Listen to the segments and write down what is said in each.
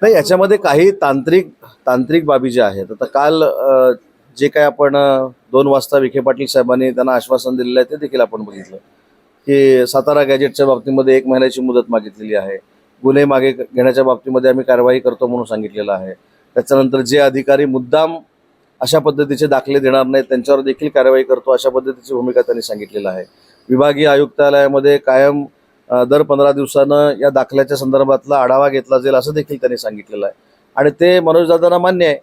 नाही, याच्यामध्ये काही तांत्रिक तांत्रिक बाबी ज्या आहेत. आता काल जे काय आपण 2 वाजता विखे पाटील साहेबांनी त्यांना आश्वासन दिलेलं आहे ते देखील आपण बघितलं की सातारा गॅजेटच्या बाबतीमध्ये 1 महिन्याची मुदत मागितलेली आहे. गुन्हे मागे घेण्याच्या बाबतीमध्ये आम्ही कारवाई करतो म्हणून सांगितलेलं आहे. त्याच्यानंतर जे अधिकारी मुद्दाम अशा पद्धतीचे दाखले देणार नाहीत त्यांच्यावर देखील कारवाई करतो अशा पद्धतीची भूमिका त्यांनी सांगितलेलं आहे. विभागीय आयुक्तालयामध्ये कायम दर 15 दिवसानं या दाखल्याच्या संदर्भातला आढावा घेतला जाईल असं देखील त्यांनी सांगितलेलं आहे. आणि ते मनोजदादांना मान्य आहे.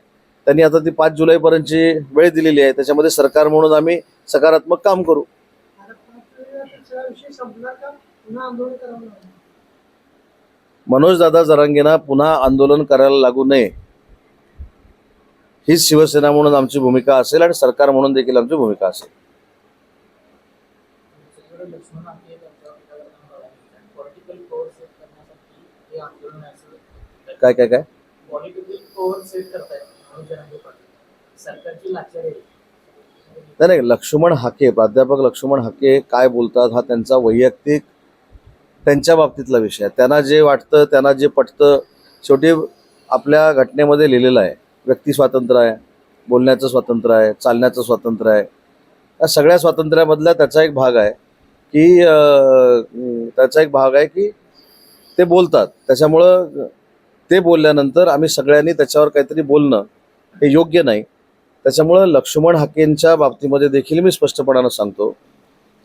त्यांनी आता ती 5 जुलैपर्यंतची वेळ दिलेली आहे. त्याच्यामध्ये सरकार म्हणून आम्ही सकारात्मक काम करू. मनोजदादा जरांगेंना पुन्हा आंदोलन करायला लागू नये हीच शिवसेना म्हणून आमची भूमिका असेल आणि सरकार म्हणून देखील आमची भूमिका असेल. काय काय काय नाही, लक्ष्मण हाके, प्राध्यापक लक्ष्मण हाके काय बोलतात हा त्यांचा वैयक्तिक त्यांच्या बाबतीतला विषय आहे. त्यांना जे वाटतं, त्यांना जे पटतं, शेवटी आपल्या घटनेमध्ये लिहिलेलं आहे व्यक्ती स्वातंत्र्य आहे, बोलण्याचं स्वातंत्र्य आहे, चालण्याचं स्वातंत्र्य आहे. या सगळ्या स्वातंत्र्यामधला त्याचा एक भाग आहे की ते बोलतात. त्याच्यामुळं ते बोलल्यानंतर आम्ही सगळ्यांनी त्याच्यावर काहीतरी बोलणं हे योग्य नाही. त्याच्यामुळं लक्ष्मण हाकेंच्या बाबतीमध्ये देखील मी स्पष्टपणानं सांगतो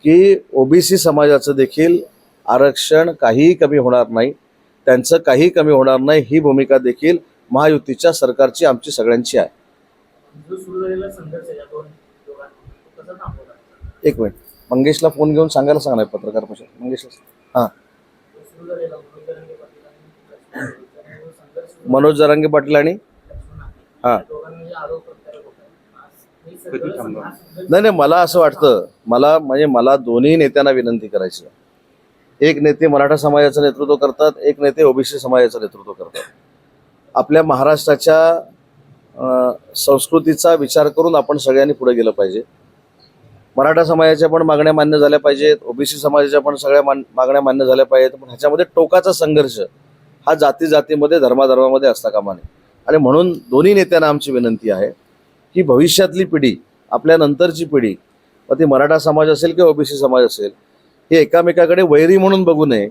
की ओबीसी समाजाचं देखील आरक्षण काहीही कमी होणार नाही, त्यांचं काही कमी होणार नाही ही भूमिका देखील महायुतीच्या सरकारची आमची सगळ्यांची आहे. एक मिनिट, मंगेशला फोन घेऊन सांगायला सांगणार पत्रकार परिषद. मंगेशला हां, मनोज जरांगे पाटील आणि हां नाही, मला असं वाटतं, मला दोन्ही नेत्यांना विनंती करायची आहे. एक नेते मराठा समाजाचं नेतृत्व करतात, एक नेते ओबीसी समाजाचं नेतृत्व करतात. आपल्या महाराष्ट्राच्या संस्कृतीचा विचार करून आपण सगळ्यांनी पुढे गेलं पाहिजे. मराठा समाजाच्या पण मागण्या मान्य झाल्या पाहिजेत, ओबीसी समाजाच्या पण सगळ्या मागण्या मान्य झाल्या पाहिजेत. पण ह्याच्यामध्ये टोकाचा संघर्ष हा जातीमध्ये धर्माधर्मामध्ये असता कामा नये. आणि म्हणून दोन्ही नेत्यांना आमची विनंती आहे की भविष्यातली पिढी, आपल्या नंतरची पिढी, मग ती मराठा समाज असेल किंवा ओबीसी समाज असेल, हे एकामेकाकडे वैरी म्हणून बघू नये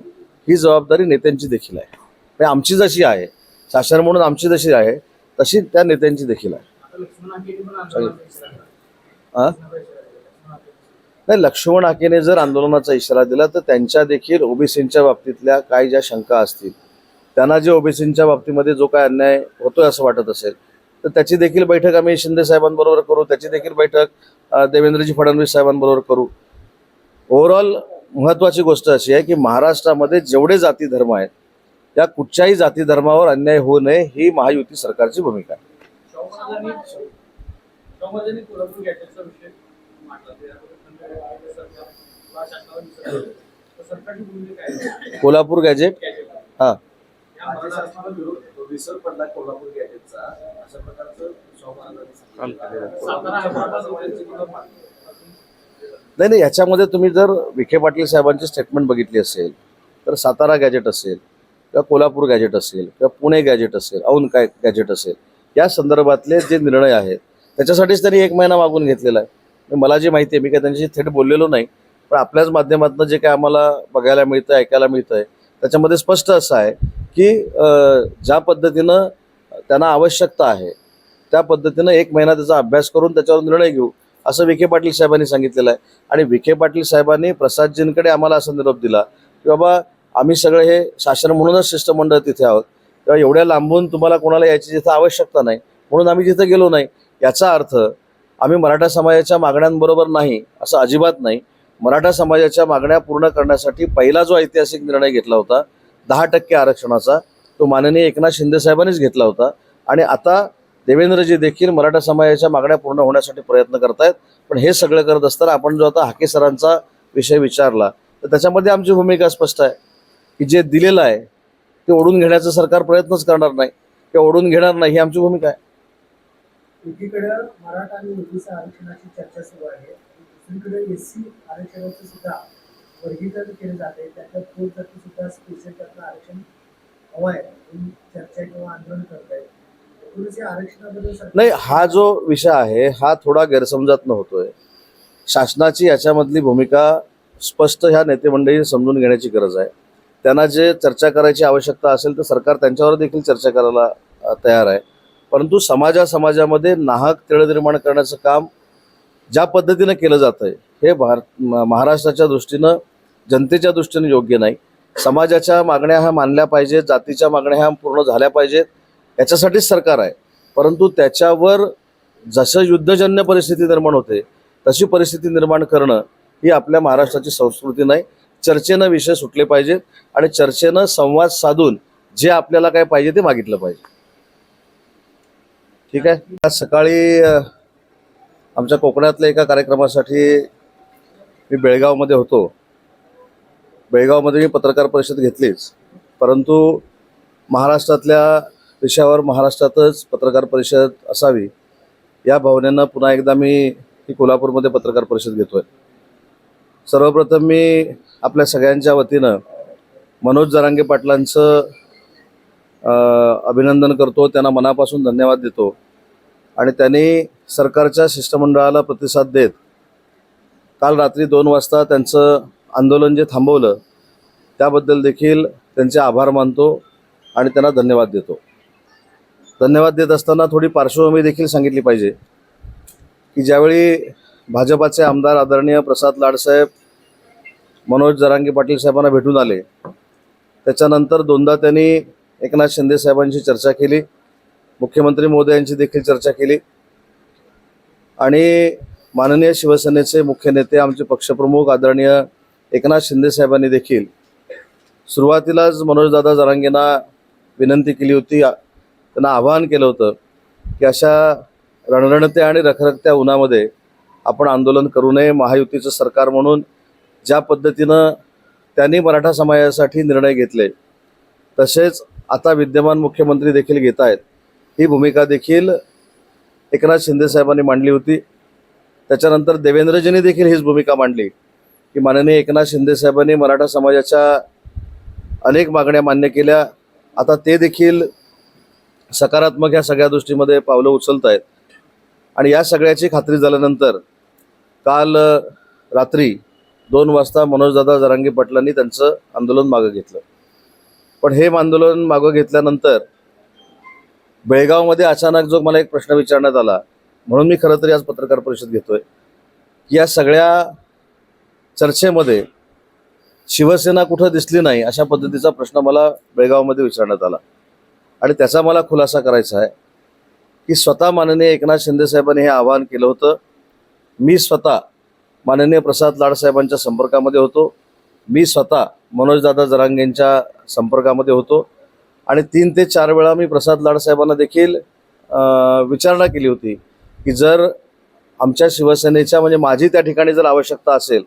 ही जबाबदारी नेत्यांची देखील आहे. म्हणजे आमची जशी आहे, शासन म्हणून आमची जशी आहे तशी त्या नेत्यांची देखील आहे. नाही, लक्ष्मण हाकेने जर आंदोलनाचा इशारा दिला तर त्यांच्या देखील ओबीसींच्या बाबतीतल्या काही ज्या शंका असतील, त्यांना जे ओबीसींच्या बाबतीमध्ये जो काय अन्याय होतोय असं वाटत असेल तर त्याची देखील बैठक आम्ही शिंदे साहेबांबरोबर करू, त्याची देखील बैठक देवेंद्रजी फडणवीस साहेबांबरोबर करू. ओव्हरऑल महत्त्वाची गोष्ट अशी आहे की महाराष्ट्रामध्ये जेवढे जाती धर्म आहेत त्या कुठच्याही जाती धर्मावर अन्याय होऊ नये ही महायुती सरकारची भूमिका आहे. कोल्हापूर गॅजेट हां नाही, याच्यामध्ये तुम्ही जर विखे पाटील साहेबांची स्टेटमेंट बघितली असेल तर सातारा गॅजेट असेल किंवा कोल्हापूर गॅजेट असेल किंवा पुणे गॅजेट असेल, औंध गॅजेट असेल, या संदर्भातले जे निर्णय आहेत त्याच्यासाठीच त्यांनी 1 महिना मागून घेतलेला आहे. मला जे माहिती आहे, मी काय त्यांच्याशी थेट बोललेलो नाही, पण आपल्याच माध्यमातून जे काय आम्हाला बघायला मिळतं, ऐकायला मिळतंय त्याच्यामध्ये स्पष्ट असं आहे की ज्या पद्धतीनं त्यांना आवश्यकता आहे त्या पद्धतीनं 1 महिना त्याचा अभ्यास करून त्याच्यावर निर्णय घेऊ असं विखे पाटील साहेबांनी सांगितलेलं आहे. आणि विखे पाटील साहेबांनी प्रसादजींकडे आम्हाला असा निरोप दिला की बाबा आम्ही सगळे हे शासन म्हणूनच शिष्टमंडळ तिथे आहोत, तेव्हा एवढ्या लांबून तुम्हाला कोणाला याची जिथं आवश्यकता नाही म्हणून आम्ही तिथं गेलो नाही. याचा अर्थ आम्ही मराठा समाजाच्या मागण्यांबरोबर नाही असं अजिबात नाही. मराठा समाजाच्या मागण्या पूर्ण करण्यासाठी पहिला जो ऐतिहासिक निर्णय घेतला होता 10% आरक्षणाचा, तो माननीय एकनाथ शिंदे साहेबांनीच घेतला होता. आणि आता देवेंद्रजी देखील मराठा समाजाच्या मागण्या पूर्ण होण्यासाठी प्रयत्न करतायत. पण हे सगळं करत असताना आपण जो आता हाके सरांचा विषय विचारला तर त्याच्यामध्ये आमची भूमिका स्पष्ट आहे की जे दिलेलं आहे ते ओढून घेण्याचा सरकार प्रयत्नच करणार नाही किंवा ओढून घेणार नाही ही आमची भूमिका आहे. एकीकडे मराठा आणि ओबीसी आरक्षणाची चर्चा सुरू आहे, दुसरीकडे एससी आरक्षणाचं सुद्धा वर्गीकरण केले जाते, त्याच्यात सुद्धा स्पेशल त्यातलं आरक्षण हवा आहे, तुम्ही चर्चा किंवा आंदोलन करतायत, एकूणच या आरक्षणाबद्दल नाही, हा जो विषय आहे हा थोडा गैरसमजात होतोय. शासनाची याच्यामधली भूमिका स्पष्ट ह्या नेते मंडळी समजून घेण्याची गरज आहे. त्यांना जे चर्चा करायची आवश्यकता असेल तर सरकार त्यांच्यावर देखील चर्चा करायला तयार आहे. परंतु समाजामध्ये नाहक तेढ निर्माण करण्याचं काम ज्या पद्धतीनं केलं जातंय हे महाराष्ट्राच्या दृष्टीनं, जनतेच्या दृष्टीनं योग्य नाही. समाजाच्या मागण्या ह्या मानल्या पाहिजेत, जातीच्या मागण्या ह्या पूर्ण झाल्या पाहिजेत, याच्यासाठीच सरकार आहे. परंतु त्याच्यावर जसं युद्धजन्य परिस्थिती निर्माण होते तशी परिस्थिती निर्माण करणं ही आपल्या महाराष्ट्राची संस्कृती नाही. चर्चेनं विषय सुटले पाहिजेत आणि चर्चेनं संवाद साधून जे आपल्याला काय पाहिजे ते मागितलं पाहिजे. ठीक आहे. आज सकाळी आमच्या कोकणातल्या एका कार्यक्रमासाठी मी बेळगावमध्ये होतो. बेळगावमध्ये मी पत्रकार परिषद घेतलीच, परंतु महाराष्ट्रातल्या विषयावर महाराष्ट्रातच पत्रकार परिषद असावी या भावनेनं पुन्हा एकदा मी ही कोल्हापूरमध्ये पत्रकार परिषद घेतोय. सर्वप्रथम मी आपल्या सगळ्यांच्या वतीनं मनोज जरांगे पाटलांचं अभिनंदन करतो, त्यांना मनापासून धन्यवाद देतो. आणि त्यांनी सरकारच्या शिष्टमंडळाला प्रतिसाद देत काल रात्री 2 वाजता त्यांचं आंदोलन जे थांबवलं त्याबद्दल देखील त्यांचे आभार मानतो आणि त्यांना धन्यवाद देतो. धन्यवाद देत असताना थोडी पार्श्वभूमी देखील सांगितली पाहिजे की ज्यावेळी भाजपाचे आमदार आदरणीय प्रसाद लाडसाहेब मनोज जरांगे पाटील साहेबांना भेटून आले, त्याच्यानंतर 2दा त्यांनी एकनाथ शिंदे साहेबांची चर्चा केली, मुख्यमंत्री महोदयांची देखील चर्चा केली आणि माननीय शिवसेनेचे मुख्य नेते आमचे पक्षप्रमुख आदरणीय एकनाथ शिंदे साहेबांनी देखील सुरुवातीलाच मनोजदादा जरांगेंना विनंती केली होती, त्यांना आवाहन केलं होतं की अशा रणरणत्या आणि रखरखत्या उन्हामध्ये आपण आंदोलन करू नये. महायुतीचं सरकार म्हणून ज्या पद्धतीनं त्यांनी मराठा समाजासाठी निर्णय घेतले तसेच आता विद्यमान मुख्यमंत्री देखील घेत आहेत, ही भूमिका देखील एकनाथ शिंदे साहेबांनी मांडली होती. त्याच्यानंतर देवेंद्रजींनी देखील हीच भूमिका मांडली की माननीय एकनाथ शिंदे साहेबांनी मराठा समाजाच्या अनेक मागण्या मान्य केल्या, आता ते देखील सकारात्मक ह्या सगळ्या दृष्टीमध्ये पावलं उचलत आहेत. आणि या सगळ्याची खात्री झाल्यानंतर काल रात्री 2 वाजता मनोजदादा जरांगे पाटलांनी त्यांचं आंदोलन मागं घेतलं. पण हे आंदोलन मागं घेतल्यानंतर बेळगावमध्ये अचानक जो मला एक प्रश्न विचारण्यात आला, म्हणून मी खरं तरी आज पत्रकार परिषद घेतोय की या सगळ्या चर्चेमध्ये शिवसेना कुठं दिसली नाही अशा पद्धतीचा प्रश्न मला बेळगावमध्ये विचारण्यात आला. आणि त्याचा मला खुलासा करायचा आहे की स्वतः माननीय एकनाथ शिंदे साहेबांनी हे आवाहन केलं होतं. मी स्वतः माननीय प्रसाद लाडसाहेबांच्या संपर्कामध्ये होतो, मी स्वतः मनोजदादा जरांगेंच्या संपर्कामध्ये होतो आणि 3 ते 4 वेळा मी प्रसाद लाडसाहेबांना देखील विचारणा केली होती की जर आमच्या शिवसेनेच्या म्हणजे माझी त्या ठिकाणी जर आवश्यकता असेल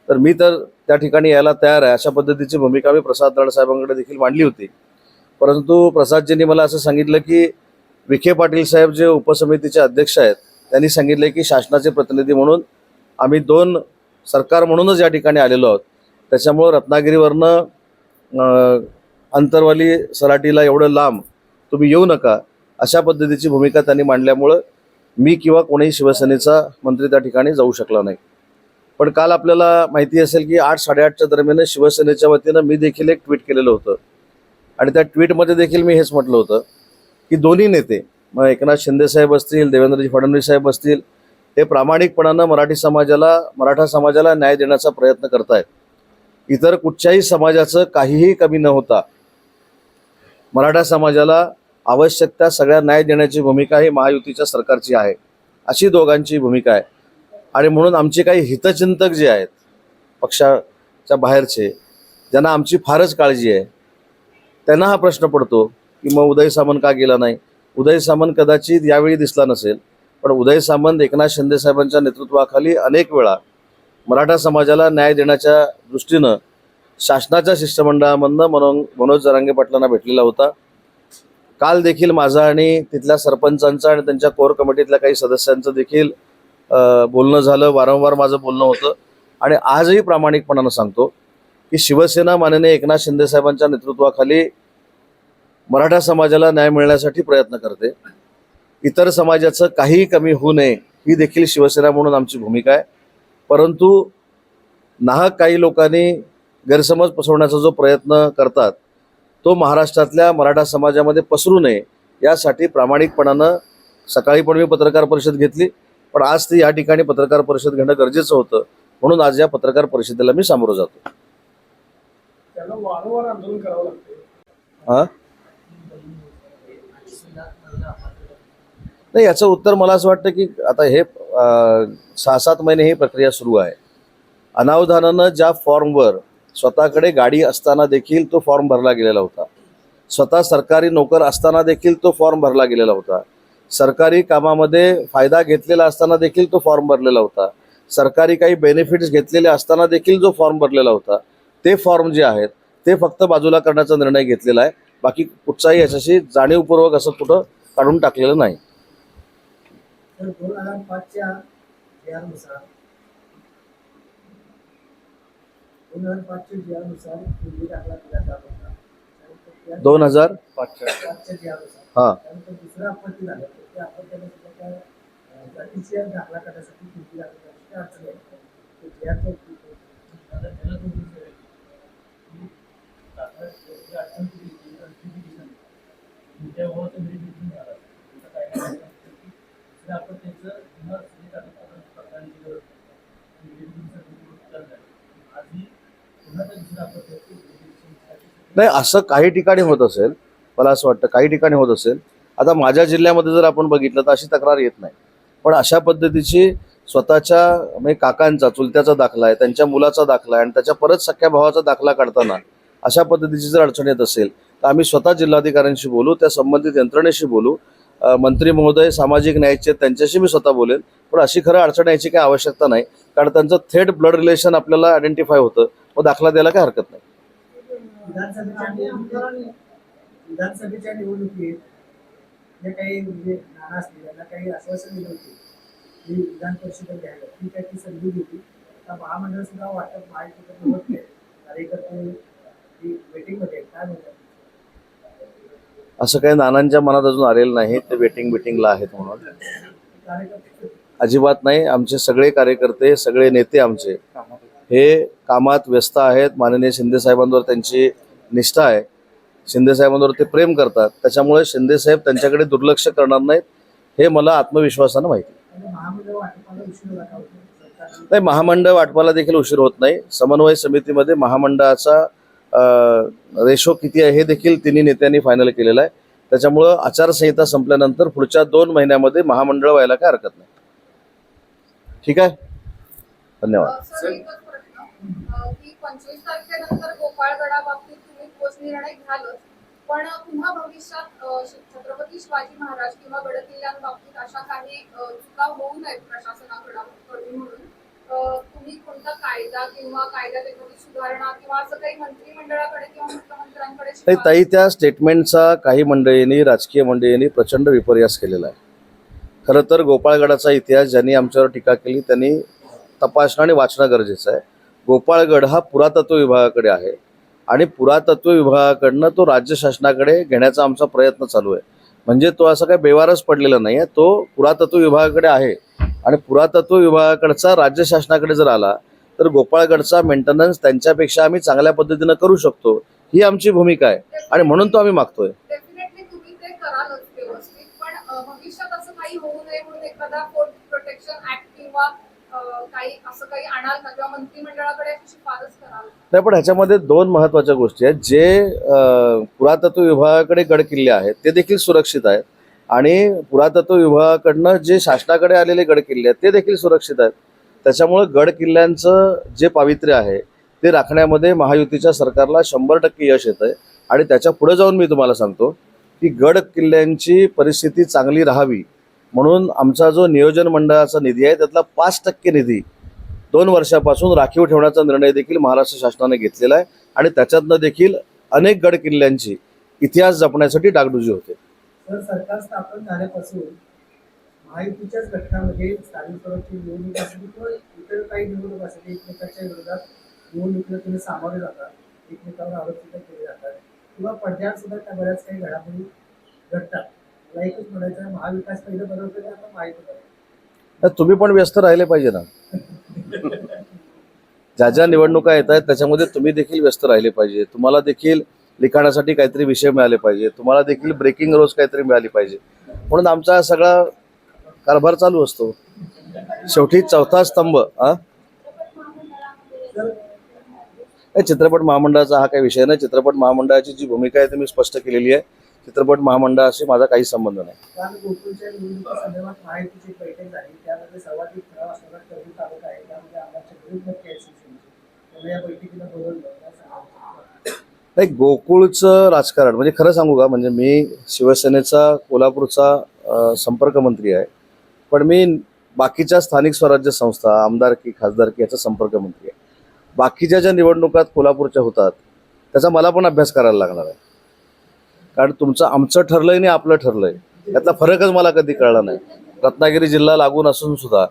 तर मी तर त्या ठिकाणी यायला तयार आहे, अशा पद्धतीची भूमिका मी प्रसाद लाडसाहेबांकडे देखील मांडली होती. परंतु प्रसादजींनी मला असं सांगितलं की विखे पाटील साहेब जे उपसमितीचे अध्यक्ष आहेत त्यांनी सांगितले की शासनाचे प्रतिनिधी म्हणून आम्ही 2 सरकार म्हणूनच या ठिकाणी आलेलो आहोत, त्याच्यामुळं रत्नागिरीवरनं अंतरवाली सराटीला एवढं लांब तुम्ही येऊ नका, अशा पद्धतीची भूमिका त्यांनी मांडल्यामुळं मी किंवा कोणीही शिवसेनेचा मंत्री त्या ठिकाणी जाऊ शकला नाही. पण काल आपल्याला माहिती असेल की 8-8:30च्या दरम्यान शिवसेनेच्या वतीनं मी देखील एक ट्विट केलेलं होतं आणि त्या ट्विटमध्ये देखील मी हेच म्हटलं होतं की दोन्ही नेते मग एकनाथ शिंदे साहेब असतील, देवेंद्रजी फडणवीस साहेब असतील, हे प्रामाणिकपणानं मराठा समाजाला न्याय देण्याचा प्रयत्न करतायत. इतर कुठच्याही समाजाचं काहीही कमी न होता मराठा समाजाला आवश्यक त्या सगळ्या न्याय देण्याची भूमिका ही महायुतीच्या सरकारची आहे, अशी दोघांची भूमिका आहे. आणि म्हणून आमचे काही हितचिंतक जे आहेत पक्षाच्या बाहेरचे, ज्यांना आमची फारच काळजी आहे, त्यांना हा प्रश्न पडतो की मग उदय सामंत का गेला नाही. उदय सामंत कदाचित यावेळी दिसला नसेल, पण उदय सामंत एकनाथ शिंदे साहेबांच्या नेतृत्वाखाली अनेक वेळा मराठा समाजाला न्याय देण्याच्या दृष्टीनं शासनाच्या शिष्टमंडळामधनं मनोज जरांगे पाटलांना भेटलेला होता. काल देखील माझा आणि तिथल्या सरपंचांचं आणि त्यांच्या कोर कमिटीतल्या काही सदस्यांचं देखील बोलणं झालं, वारंवार माझं बोलणं होतं. आणि आजही प्रामाणिकपणानं सांगतो की शिवसेना माननीय एकनाथ शिंदे साहेबांच्या नेतृत्वाखाली मराठा समाजाला न्याय मिळण्यासाठी प्रयत्न करते. इतर समाजाचं काहीही कमी होऊ नये ही देखील शिवसेना म्हणून आमची भूमिका आहे. परंतु नाहक काही लोकांनी गैरसमज पसरवण्याचा जो प्रयत्न करतात तो महाराष्ट्रातल्या मराठा समाजामध्ये पसरू नये यासाठी प्रामाणिकपणानं सकाळी पण मी पत्रकार परिषद घेतली, पण आज ती या ठिकाणी पत्रकार परिषद घेणं गरजेचं होतं, म्हणून आज या पत्रकार परिषदेला मी सामोरं जातो. त्याला वारंवार आंदोलन करावं लागते. हां नाही, याचं उत्तर मला असं वाटतं की आता हे 6-7 महिने ही प्रक्रिया सुरू आहे. अनावधानानं ज्या फॉर्मवर स्वतःकडे गाडी असताना देखील तो फॉर्म भरला गेलेला होता, स्वतः सरकारी नोकर असताना देखील तो फॉर्म भरला गेलेला होता, सरकारी कामामध्ये फायदा घेतलेला असताना देखील तो फॉर्म भरलेला होता, सरकारी काही बेनिफिट्स घेतलेले असताना देखील जो फॉर्म भरलेला होता, ते फॉर्म जे आहेत ते फक्त बाजूला करण्याचा निर्णय घेतलेला आहे. बाकी कुठचाही याच्याशी जाणीवपूर्वक असं कुठं काढून टाकलेलं नाही. तर 2005च्या नुसार 2005च्या जियानुसार पूर्वी दाखला केला जात होता. 2005 5च्या जियानुसार हां त्यानंतर दुसरं आपत्ती झालं. त्या आपत्तीला सुद्धा त्या जातीच्या दाखला करण्यासाठी पूर्वी दाखला करण्याची अडचण आहे. ते जियाचं आता त्याला तो विषय आहे की दाखला अडचण किती त्या ओळखचं व्हेरिफिकेशन झालं त्याचं काय काय दुसऱ्या आपत्तीचं पुन्हा सगळी कागदपत्रांची गरज आधी पुन्हा त्या दुसऱ्या आपत्तीचं नाही, असं काही ठिकाणी होत असेल, मला असं वाटतं काही ठिकाणी होत असेल. आता माझ्या जिल्ह्यामध्ये जर आपण बघितलं तर अशी तक्रार येत नाही, पण अशा पद्धतीची स्वतःच्या म्हणजे काकांचा चुलत्याचा दाखला आहे, त्यांच्या मुलाचा दाखला आहे आणि त्याच्या परत सख्या भावाचा दाखला काढताना अशा पद्धतीची जर अडचण येत असेल तर आम्ही स्वतः जिल्हाधिकाऱ्यांशी बोलू, त्या संबंधित यंत्रणेशी बोलू, मंत्री महोदय सामाजिक न्यायाचे त्यांच्याशी मी स्वतः बोलेन. पण अशी खरं अडचण यायची काही आवश्यकता नाही, कारण त्यांचं थेट ब्लड रिलेशन आपल्याला आयडेंटिफाय होतं व दाखला द्यायला काही हरकत नाही. विधानसभेच्या निवडणुकीत जे काही म्हणजे नाना असतील त्यांना काही आश्वासन दिलं होते की विधान परिषदेत घ्यायला ती काही ती संधी होती. आता महामंडळ सुद्धा वाटप महायुतीकडे होत नाही. कार्यकर्ते वेटिंगमध्ये काय म्हणतात? असं काही नानांच्या मनात अजून आलेलं नाही ते वेटिंगला आहेत म्हणून. कार्यकर्ते अजिबात नाही. आमचे सगळे कार्यकर्ते सगळे नेते आमचे हे कामात व्यस्त आहेत. माननीय शिंदेसाहेबांवर त्यांची निष्ठा आहे, शिंदेसाहेबांवर ते प्रेम करतात, त्याच्यामुळे शिंदेसाहेब त्यांच्याकडे दुर्लक्ष करणार नाहीत हे मला आत्मविश्वासानं माहिती. महामंडळ वाटपाला उशीर झाला होता. नाही, महामंडळ वाटपाला देखील उशीर होत नाही. समन्वय समितीमध्ये महामंडळाचा रेशो किती आहे हे देखील तिन्ही नेत्यांनी फायनल केलेलं आहे. त्याच्यामुळं आचारसंहिता संपल्यानंतर पुढच्या 2 महिन्यामध्ये महामंडळ व्हायला काय हरकत नाही. ठीक आहे, धन्यवाद. सर, एकच प्रश्न की 25 तारखेनंतर गोपाळगडाबाबतीत तुम्ही ठोस निर्णय घ्यालच, पण पुन्हा भविष्यात छत्रपती शिवाजी महाराज किंवा गडकिल्ल्यांबाबतीत अशा काही चुका होऊ नयेत प्रशासनाकडून म्हणून तुम्ही कोणता कायदा किंवा कायद्यात एखादी सुधारणा किंवा असं काही मंत्रिमंडळाकडे किंवा मुख्यमंत्र्यांकडे नाही ताई, त्या स्टेटमेंटचा काही मंडळींनी राजकीय मंडळींनी प्रचंड विपर्यास केलेला आहे. खरं तर गोपाळगडाचा इतिहास ज्यांनी आमच्यावर टीका केली त्यांनी तपासणं आणि वाचणं गरजेचं आहे. गोपाळगड हा पुरातत्व विभागाकडे आहे आणि पुरातत्व विभागाकडनं तो राज्य शासनाकडे घेण्याचा आमचा प्रयत्न चालू आहे. म्हणजे तो असं काही बेवारस पडलेला नाही आहे, तो पुरातत्व विभागाकडे आहे आणि पुरातत्व विभागाकडचा राज्य शासनाकडे जर आला तर गोपाळगडचा मेंटेनन्स त्यांच्यापेक्षा आम्ही चांगल्या पद्धतीनं करू शकतो, ही आमची भूमिका आहे आणि म्हणून तो आम्ही मागतोय. डेफिनेटली तुम्ही ते करालच व्यवस्थित, पण भविष्यात असं काही होऊ नये म्हणून एखादा फोर्ट प्रोटेक्शन ऍक्ट किंवा काही असं काही आणाल का किंवा मंत्रिमंडळाकडे अशी शिफारस कराल? नाही, पण ह्याच्यामध्ये 2 महत्त्वाच्या गोष्टी आहेत. जे पुरातत्व विभागाकडे गडकिल्ले आहेत ते देखील सुरक्षित आहेत आणि पुरातत्व विभागाकडनं जे शासनाकडे आलेले गडकिल्ले आहेत ते देखील सुरक्षित आहेत. त्याच्यामुळं गडकिल्ल्यांचं जे पावित्र्य आहे ते राखण्यामध्ये महायुतीच्या सरकारला 100% यश येतं आहे आणि त्याच्या पुढे जाऊन मी तुम्हाला सांगतो की गड किल्ल्यांची परिस्थिती चांगली राहावी म्हणून आमचा जो नियोजन मंडळाचा निधी आहे त्यातला 5% निधी 2 वर्षापासून राखीव ठेवण्याचा निर्णय देखील महाराष्ट्र शासनाने घेतलेला आहे आणि त्याच्यातनं देखील अनेक गड किल्ल्यांची इतिहास जपण्यासाठी डागडुजी होते. तर सरकार स्थापन झाल्यापासून महायुतीच्याच घटकामध्ये स्थानिक स्वराज्याची निवडणूक असेल किंवा इतर काही निवडणूक असेल एकमेकांच्या विरोधात निवडणुकीला तुम्ही सामोरे जातात, एकमेकांवर आरोप सुद्धा केले जातात. किंवा पडद्यावर सुद्धा त्या बऱ्याच काही घडामोडी घडतात. मला एकच म्हणायचं आहे, महाविकास पहिलं बरं होतं, आता माहिती बरं. तर तुम्ही पण व्यस्त राहिले पाहिजे ना. ज्या ज्या निवडणुका येत आहेत त्याच्यामध्ये तुम्ही देखील व्यस्त राहिले पाहिजे. तुम्हाला देखील लिखाणासाठी काहीतरी विषय मिळाले पाहिजे. तुम्हाला देखील ब्रेकिंग रोज काहीतरी मिळाली पाहिजे. म्हणून आमचा सगळा कारभार चालू असतो. शेवटी चौथा स्तंभ चित्रपट महामंडळाचा हा काही विषय नाही. चित्रपट महामंडळाची जी भूमिका आहे ती मी स्पष्ट केलेली आहे. चित्रपट महामंडळाशी माझा काही संबंध नाही. काल गोकुळच्या निवडणुकीसंदर्भात महायुतीची एक बैठक झाली. त्यामध्ये सर्वाधिक ठराव असणारा कर्जत तालुका आहे. त्यामध्ये आमदार चंद्रकांत पाटील आहेत शिवसेनेचे. त्यांना या बैठकीला बोलवलं. काय सांगाल? नाही, गोकुळचं राजकारण म्हणजे खरं सांगू का, म्हणजे मी शिवसेनेचा कोल्हापूरचा संपर्क मंत्री आहे, पण मी बाकीच्या स्थानिक स्वराज्य संस्था, आमदारकी, खासदारकी याचा संपर्क मंत्री आहे. बाकीच्या ज्या निवडणुकात कोल्हापूरच्या होतात त्याचा मला पण अभ्यास करायला लागणार आहे. कारण आमचं ठरलंय आणि आपलं ठरलंय यातला फरकच मला कधी कळला नाही. रत्नागिरी जिल्हा लागून असून सुद्धा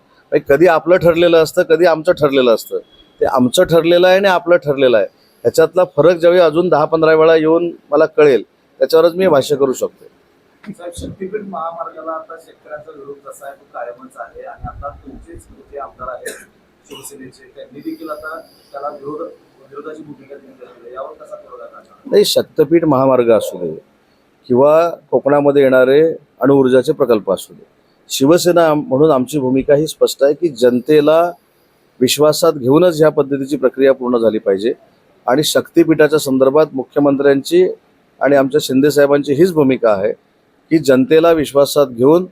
कधी आपलं ठरलेलं असतं, कधी आमचं ठरलेलं असतं. ते आमचं ठरलेलं आहे आणि आपलं ठरलेलं आहे ह्याच्यातला फरक ज्यावेळी अजून 10-15 वेळा येऊन मला कळेल त्याच्यावरच मी भाष्य करू शकतो. साहेब, शक्तीपीठ महामार्गाला आता शेतकऱ्यांचा विरोध जसा आहे तो कायमच आहे आणि आता तुमचेच जे आमदार आहेत शिवसेनेचे त्यांनी देखील आता त्याला विरोधाची भूमिका घेतली आहे. यावर कसा तोडगा काढणार? नाही, शक्तपीठ महामार्ग असू दे किंवा कोकणामध्ये येणारे अणुऊर्जाचे प्रकल्प असू दे, शिवसेना म्हणून आमची भूमिका ही स्पष्ट आहे की जनतेला विश्वासात घेऊनच ह्या पद्धतीची प्रक्रिया पूर्ण झाली पाहिजे. आणि शक्तीपीठाच्या संदर्भात मुख्यमंत्र्यांची आणि आमच्या शिंदे साहेबांची हीच भूमिका आहे की जनतेला विश्वासात घेऊन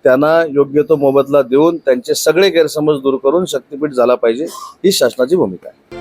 त्यांना योग्य तो मोबदला देऊन त्यांचे सगळे गैरसमज दूर करून शक्तीपीठ झाला पाहिजे, ही शासनाची भूमिका आहे.